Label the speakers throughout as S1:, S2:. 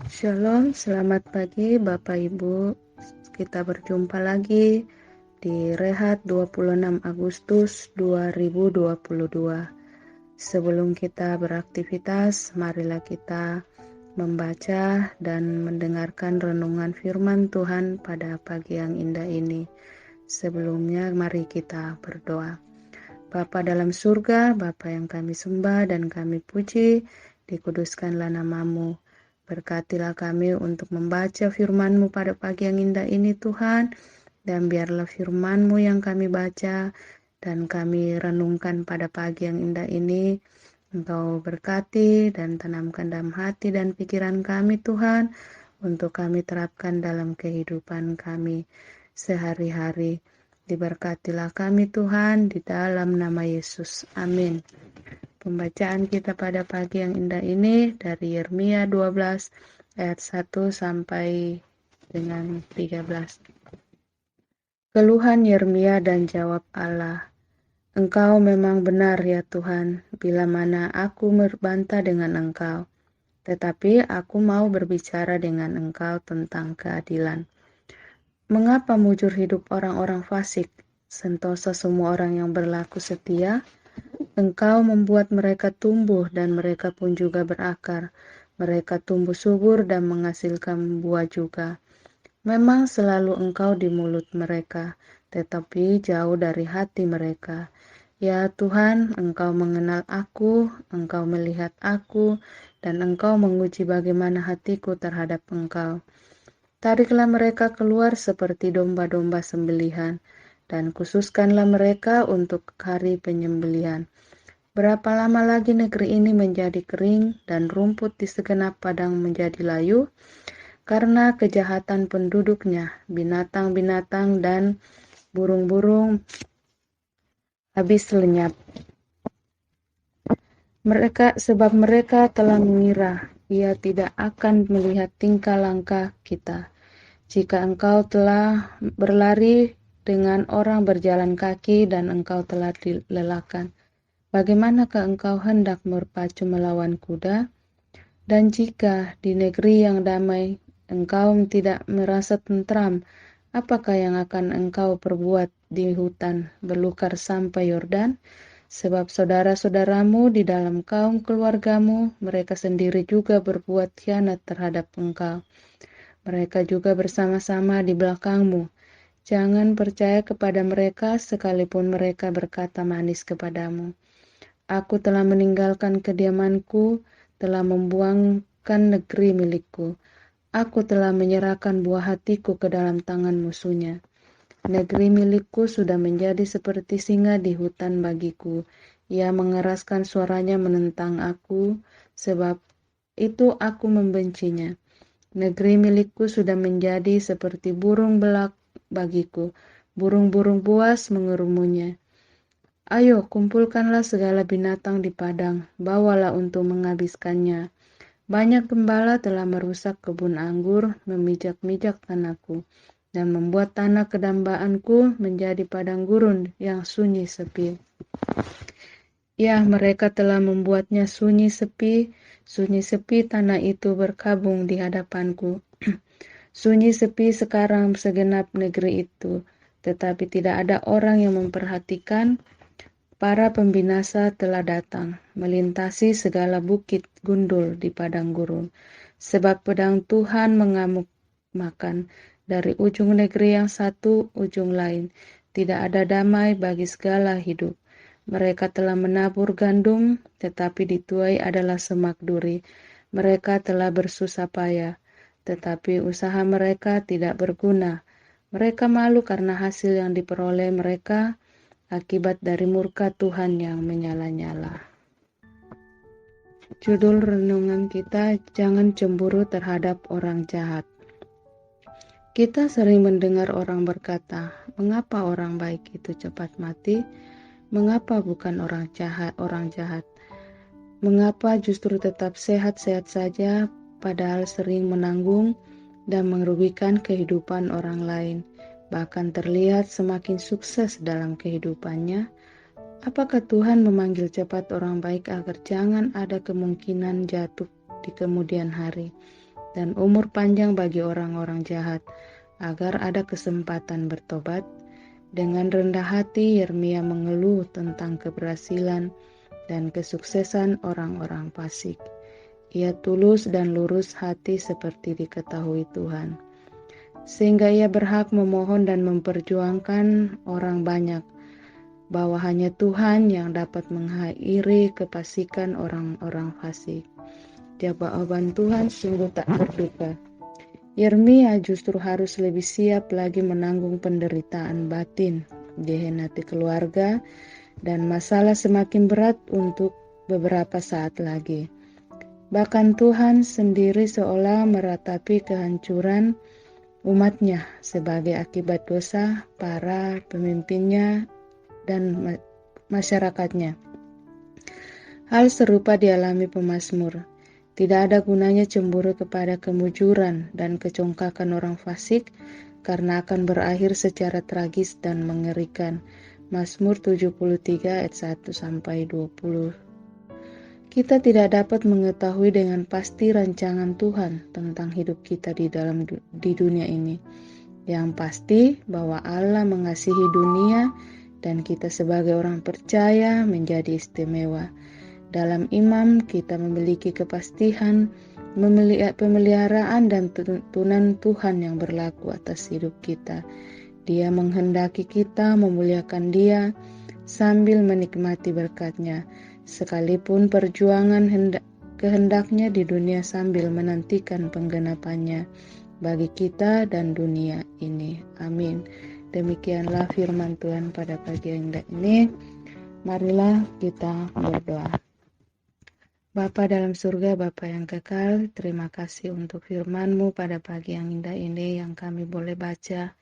S1: Shalom, selamat pagi Bapak Ibu. Kita berjumpa lagi di Rehat 26 Agustus 2022. Sebelum kita beraktivitas, marilah kita membaca dan mendengarkan renungan firman Tuhan pada pagi yang indah ini. Sebelumnya mari kita berdoa. Bapa dalam surga, Bapa yang kami sembah dan kami puji, dikuduskanlah namamu. Berkatilah kami untuk membaca firman-Mu pada pagi yang indah ini Tuhan, dan biarlah firman-Mu yang kami baca dan kami renungkan pada pagi yang indah ini, Engkau berkati dan tanamkan dalam hati dan pikiran kami Tuhan, untuk kami terapkan dalam kehidupan kami sehari-hari. Diberkatilah kami Tuhan di dalam nama Yesus. Amin. Pembacaan kita pada pagi yang indah ini dari Yeremia 12 ayat 1 sampai dengan 13. Keluhan Yeremia dan jawab Allah. Engkau memang benar ya Tuhan, bila mana aku berbantah dengan Engkau. Tetapi aku mau berbicara dengan Engkau tentang keadilan. Mengapa mujur hidup orang-orang fasik, sentosa semua orang yang berlaku setia? Engkau membuat mereka tumbuh dan mereka pun juga berakar. Mereka tumbuh subur dan menghasilkan buah juga. Memang selalu Engkau di mulut mereka, tetapi jauh dari hati mereka. Ya Tuhan, Engkau mengenal aku, Engkau melihat aku, dan Engkau menguji bagaimana hatiku terhadap Engkau. Tariklah mereka keluar seperti domba-domba sembelihan, dan khususkanlah mereka untuk hari penyembelihan. Berapa lama lagi negeri ini menjadi kering dan rumput di segenap padang menjadi layu? Karena kejahatan penduduknya, binatang-binatang dan burung-burung habis lenyap. Sebab mereka telah mengira, ia tidak akan melihat tingkah langkah kita. Jika engkau telah berlari dengan orang berjalan kaki dan engkau telah dilelahkan, bagaimanakah engkau hendak berpacu melawan kuda? Dan jika di negeri yang damai engkau tidak merasa tentram, apakah yang akan engkau perbuat di hutan belukar sampai Yordan? Sebab saudara-saudaramu di dalam kaum keluargamu, mereka sendiri juga berbuat khianat terhadap engkau. Mereka juga bersama-sama di belakangmu. Jangan percaya kepada mereka sekalipun mereka berkata manis kepadamu. Aku telah meninggalkan kediamanku, telah membuangkan negeri milikku. Aku telah menyerahkan buah hatiku ke dalam tangan musuhnya. Negeri milikku sudah menjadi seperti singa di hutan bagiku. Ia mengeraskan suaranya menentang aku, sebab itu aku membencinya. Negeri milikku sudah menjadi seperti burung belak bagiku. Burung-burung buas mengerumunya. Ayo, kumpulkanlah segala binatang di padang, bawalah untuk menghabiskannya. Banyak gembala telah merusak kebun anggur, memijak-mijak tanahku, dan membuat tanah kedambaanku menjadi padang gurun yang sunyi sepi. Ya, mereka telah membuatnya sunyi sepi tanah itu berkabung di hadapanku. Sunyi sepi sekarang segenap negeri itu, tetapi tidak ada orang yang memperhatikan. Para pembinasa telah datang, melintasi segala bukit gundul di padang gurun. Sebab pedang Tuhan mengamuk makan dari ujung negeri yang satu ujung lain. Tidak ada damai bagi segala hidup. Mereka telah menabur gandum, tetapi dituai adalah semak duri. Mereka telah bersusah payah, tetapi usaha mereka tidak berguna. Mereka malu karena hasil yang diperoleh mereka akibat dari murka Tuhan yang menyala-nyala. Judul renungan kita, jangan cemburu terhadap orang jahat. Kita sering mendengar orang berkata, mengapa orang baik itu cepat mati? Mengapa bukan orang jahat? Mengapa justru tetap sehat-sehat saja, padahal sering menanggung dan merugikan kehidupan orang lain, bahkan terlihat semakin sukses dalam kehidupannya? Apakah Tuhan memanggil cepat orang baik agar jangan ada kemungkinan jatuh di kemudian hari? dan umur panjang bagi orang-orang jahat, agar ada kesempatan bertobat. Dengan rendah hati, Yeremia mengeluh tentang keberhasilan dan kesuksesan orang-orang fasik. Ia tulus dan lurus hati seperti diketahui Tuhan, sehingga ia berhak memohon dan memperjuangkan orang banyak, bahwa hanya Tuhan yang dapat mengakhiri kefasikan orang-orang fasik. Jawaban Tuhan sungguh tak terduga. Yeremia justru harus lebih siap lagi menanggung penderitaan batin, dihianati keluarga, dan masalah semakin berat untuk beberapa saat lagi. Bahkan Tuhan sendiri seolah meratapi kehancuran umatnya sebagai akibat dosa para pemimpinnya dan masyarakatnya. Hal serupa dialami pemazmur. Tidak ada gunanya cemburu kepada kemujuran dan kecongkakan orang fasik, karena akan berakhir secara tragis dan mengerikan. Mazmur 73 ayat 1-20. Kita tidak dapat mengetahui dengan pasti rancangan Tuhan tentang hidup kita di dunia ini. Yang pasti bahwa Allah mengasihi dunia dan kita sebagai orang percaya menjadi istimewa. Dalam iman kita memiliki kepastian, pemeliharaan dan tuntunan Tuhan yang berlaku atas hidup kita. Dia menghendaki kita memuliakan Dia sambil menikmati berkat-Nya, sekalipun perjuangan kehendaknya di dunia sambil menantikan penggenapannya bagi kita dan dunia ini. Amin. Demikianlah firman Tuhan pada pagi yang indah ini. Marilah kita berdoa. Bapa dalam surga, Bapa yang kekal, terima kasih untuk firman-Mu pada pagi yang indah ini yang kami boleh baca.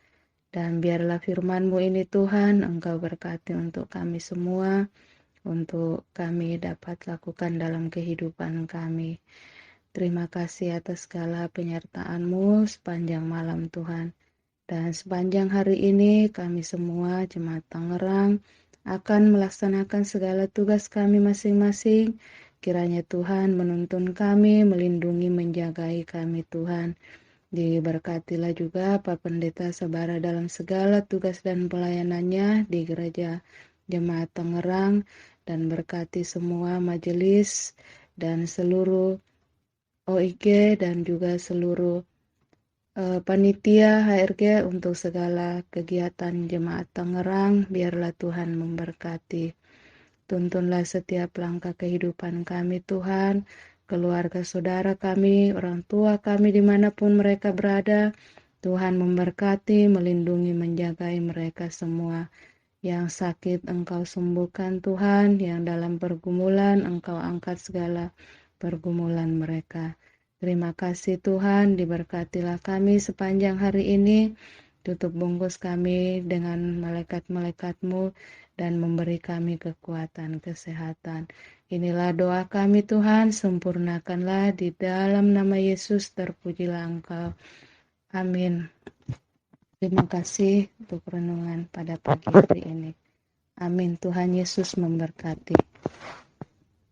S1: Dan biarlah firman-Mu ini Tuhan, Engkau berkati untuk kami semua, untuk kami dapat lakukan dalam kehidupan kami. Terima kasih atas segala penyertaan-Mu sepanjang malam Tuhan. Dan sepanjang hari ini kami semua Jemaat Tangerang akan melaksanakan segala tugas kami masing-masing. Kiranya Tuhan menuntun kami, melindungi, menjagai kami Tuhan. Diberkatilah juga Pak Pendeta Sabara dalam segala tugas dan pelayanannya di Gereja Jemaat Tangerang, dan berkati semua majelis dan seluruh OIG dan juga seluruh panitia HRG untuk segala kegiatan Jemaat Tangerang. Biarlah Tuhan memberkati. Tuntunlah setiap langkah kehidupan kami Tuhan, keluarga saudara kami, orang tua kami dimanapun mereka berada. Tuhan memberkati, melindungi, menjagai mereka semua. Yang sakit Engkau sembuhkan Tuhan, yang dalam pergumulan Engkau angkat segala pergumulan mereka. Terima kasih Tuhan, diberkatilah kami sepanjang hari ini. Tutup bungkus kami dengan malaikat-malaikat-Mu dan memberi kami kekuatan, kesehatan. Inilah doa kami Tuhan, sempurnakanlah di dalam nama Yesus, terpujilah Engkau. Amin. Terima kasih untuk renungan pada pagi hari ini. Amin. Tuhan Yesus memberkati.